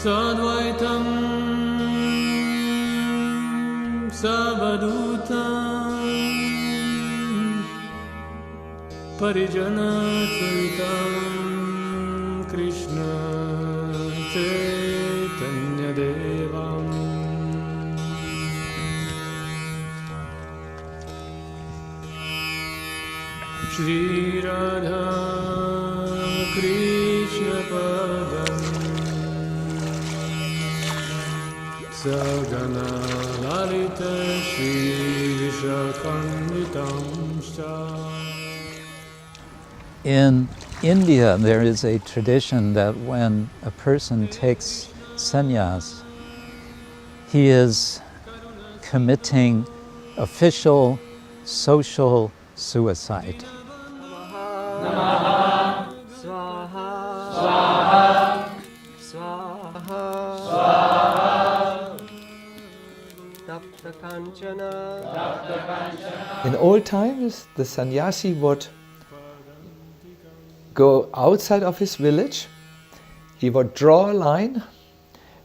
Sadvaitam Savadutam Parijana Suritam Krishna Chaitanya Devam Shri Radha Krishna Padam Sagana Lalita Shri Vishakhanvitam Sha. In India, there is a tradition that when a person takes sannyas, he is committing official social suicide. Namaha, Swaha, Swaha, Swaha, Swaha, Tapta Kanchana. In old times, the sannyasi would go outside of his village, he would draw a line,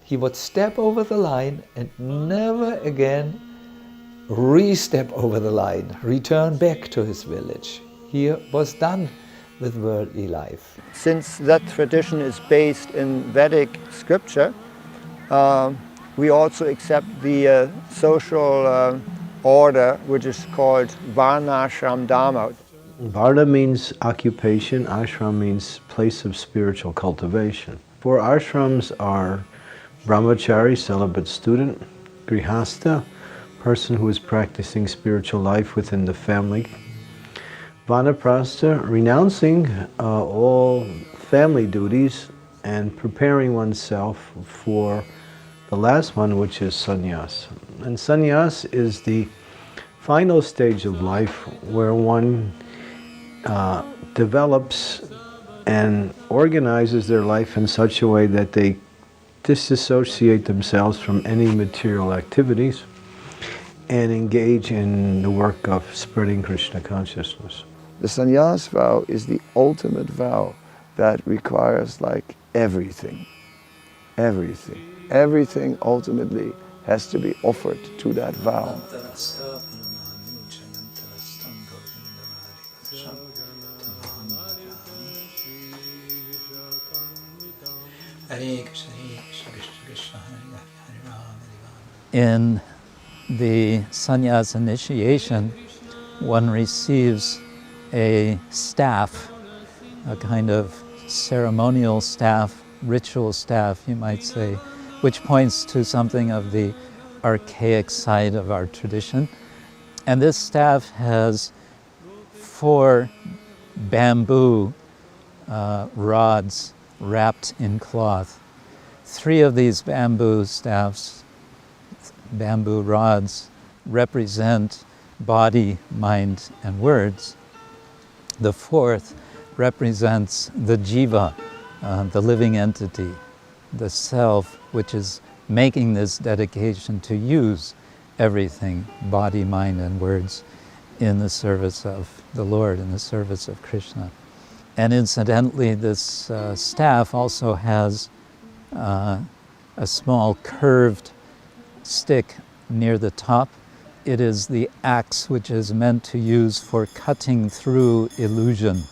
he would step over the line and never again re-step over the line, return back to his village. He was done with worldly life. Since that tradition is based in Vedic scripture, we also accept the social order which is called Varnashram Dharma. Varna means occupation, ashram means place of spiritual cultivation. 4 ashrams are brahmachari, celibate student, grihastha, person who is practicing spiritual life within the family, vanaprastha, renouncing all family duties and preparing oneself for the last one, which is sannyas. And sannyas is the final stage of life where one develops and organizes their life in such a way that they disassociate themselves from any material activities and engage in the work of spreading Krishna consciousness. The Sannyas vow is the ultimate vow that requires like everything. Everything ultimately has to be offered to that vow. In the Sannyasa Initiation, one receives a staff, a kind of ceremonial staff, ritual staff, you might say, which points to something of the archaic side of our tradition. And this staff has 4 bamboo rods wrapped in cloth. 3 of these bamboo rods represent body, mind, and words. The 4th represents the jiva, the living entity, the self, which is making this dedication to use everything, body, mind, and words, in the service of the Lord, in the service of Krishna. And incidentally, this staff also has a small curved stick near the top. It is the axe which is meant to use for cutting through illusion.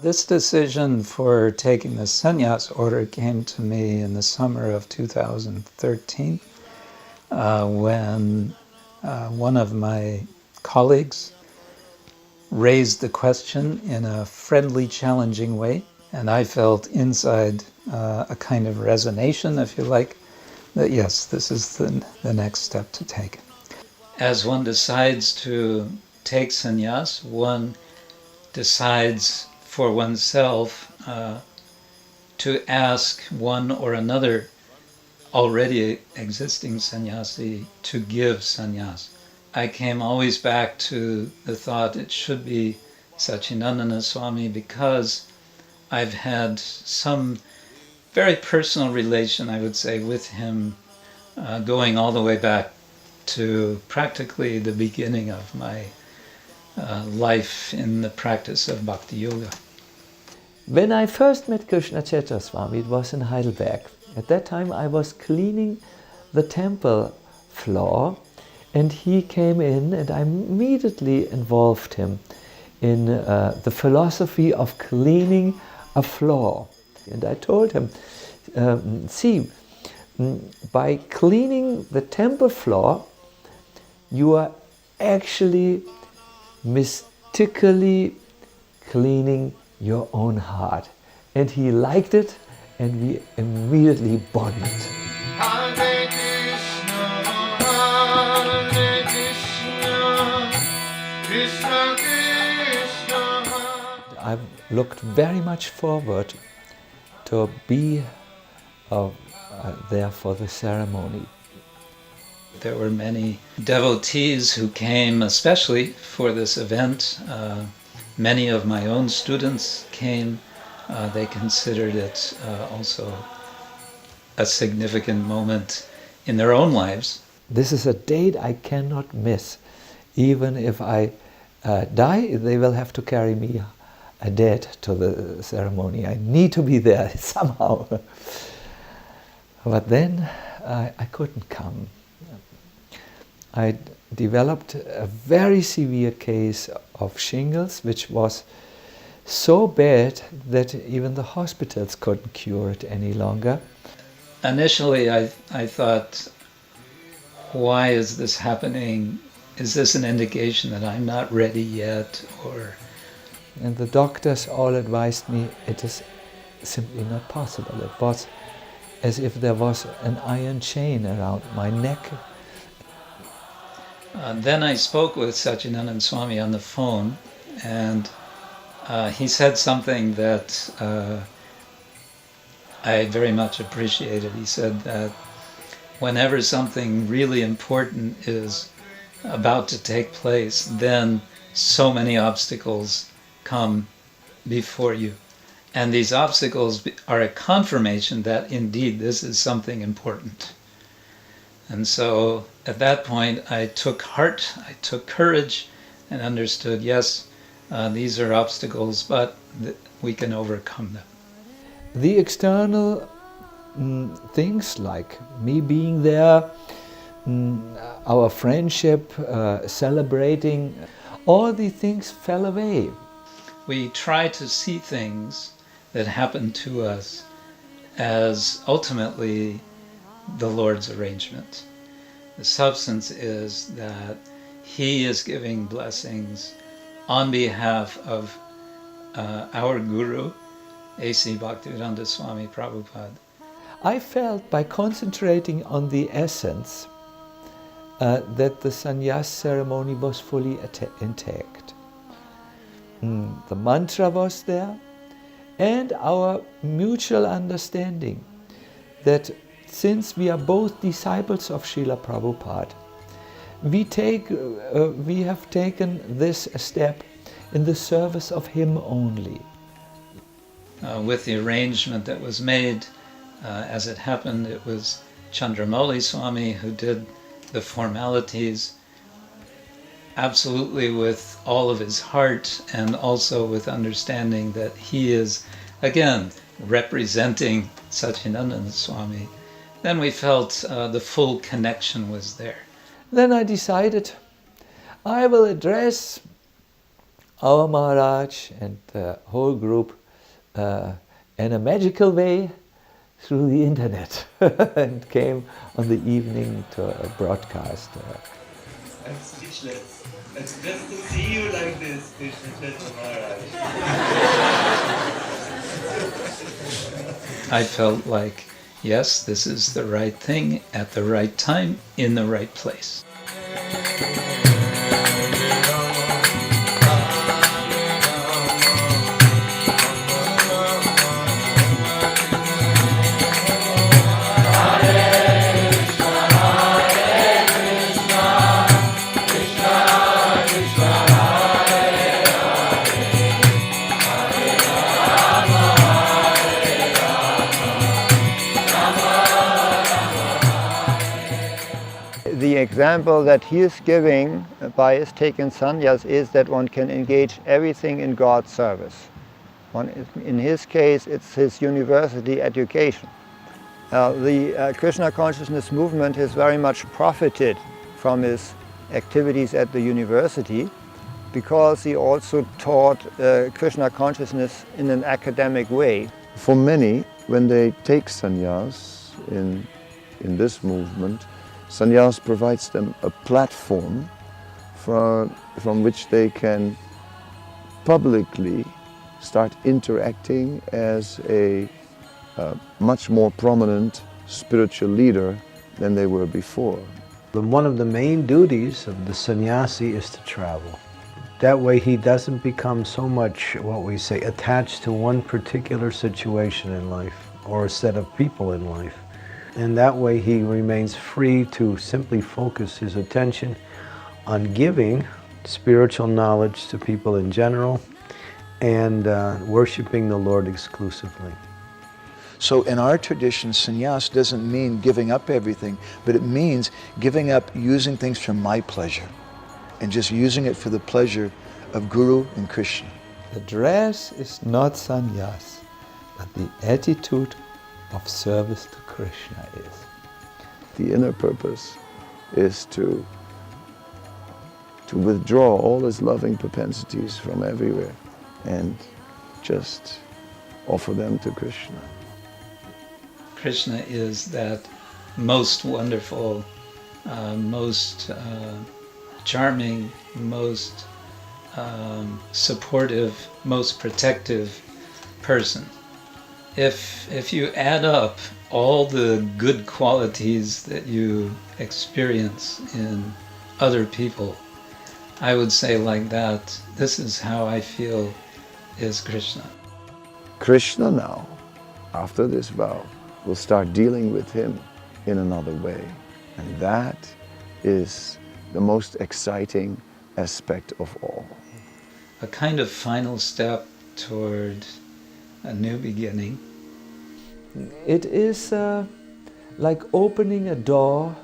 This decision for taking the sannyas order came to me in the summer of 2013 when one of my colleagues raised the question in a friendly, challenging way, and I felt inside a kind of resonation, if you like, that yes, this is the next step to take. As one decides to take sannyas, one decides for oneself to ask one or another already existing sannyasi to give sannyas. I came always back to the thought it should be Sacinandana Swami because I've had some very personal relation, I would say, with him going all the way back to practically the beginning of my life in the practice of Bhakti Yoga. When I first met Krishna Kshetra Swami, it was in Heidelberg. At that time I was cleaning the temple floor, and he came in, and I immediately involved him in the philosophy of cleaning a floor. And I told him, see, by cleaning the temple floor, you are actually mystically cleaning your own heart. And he liked it, and we immediately bonded. Hare Krishna, Hare Krishna, Krishna Krishna. I've looked very much forward to be there for the ceremony. There were many devotees who came especially for this event. Many of my own students came. They considered it also a significant moment in their own lives. This is a date I cannot miss. Even if I die, they will have to carry me dead to the ceremony. I need to be there somehow. But then I couldn't come. I developed a very severe case of shingles, which was so bad that even the hospitals couldn't cure it any longer. Initially, I thought, why is this happening? Is this an indication that I'm not ready yet? And the doctors all advised me it is simply not possible. It was as if there was an iron chain around my neck. Then I spoke with Sacinandana Swami on the phone, and he said something that I very much appreciated. He said that whenever something really important is about to take place, then so many obstacles come before you. And these obstacles are a confirmation that indeed this is something important. And so at that point I took heart, I took courage, and understood, yes, these are obstacles, but we can overcome them. The external things like me being there, our friendship, celebrating, all these things fell away. We try to see things that happen to us as ultimately the Lord's arrangement. The substance is that He is giving blessings on behalf of our Guru, A.C. Bhaktivedanta Swami Prabhupada. I felt by concentrating on the essence that the sannyas ceremony was fully intact. The mantra was there, and our mutual understanding that since we are both disciples of Srila Prabhupada, we have taken this step in the service of him only. With the arrangement that was made, as it happened, it was Chandramauli Swami who did the formalities, absolutely with all of his heart, and also with understanding that he is, again, representing Sacinandana Swami. Then we felt the full connection was there. Then I decided I will address our Maharaj and the whole group in a magical way through the internet and came on the evening to a broadcast. I'm speechless. It's just to see you like this, Krishna Kshetra Maharaj. I felt like, yes, this is the right thing at the right time, in the right place. the example that he is giving by his taken sannyas is that one can engage everything in God's service. In his case, it's his university education. The Krishna consciousness movement has very much profited from his activities at the university, because he also taught Krishna consciousness in an academic way. For many, when they take sannyas in this movement, sannyas provides them a platform from which they can publicly start interacting as a much more prominent spiritual leader than they were before. One of the main duties of the sannyasi is to travel. That way he doesn't become so much, what we say, attached to one particular situation in life or a set of people in life. And that way he remains free to simply focus his attention on giving spiritual knowledge to people in general and worshiping the Lord exclusively. So in our tradition, sannyas doesn't mean giving up everything, but it means giving up using things for my pleasure and just using it for the pleasure of Guru and Krishna. The dress is not sannyas, but the attitude of service to Krishna is. The inner purpose is to withdraw all his loving propensities from everywhere and just offer them to Krishna. Krishna is that most wonderful, most charming, most supportive, most protective person. If you add up all the good qualities that you experience in other people, I would say like that, this is how I feel is Krishna. Krishna now, after this vow, will start dealing with him in another way. And that is the most exciting aspect of all. A kind of final step toward a new beginning. It is like opening a door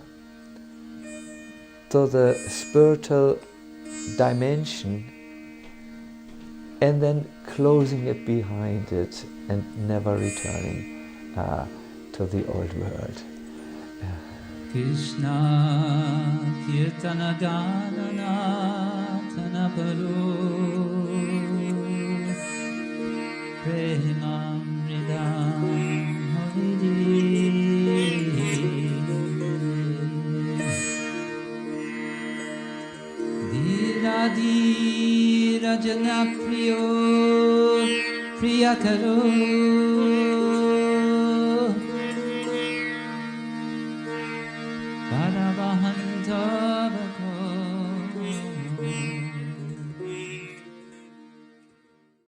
to the spiritual dimension and then closing it behind it and never returning to the old world. Krishna Kirtana Ganana Tanapalo Premamridam Dira Dira Jana Priyo Priyakaro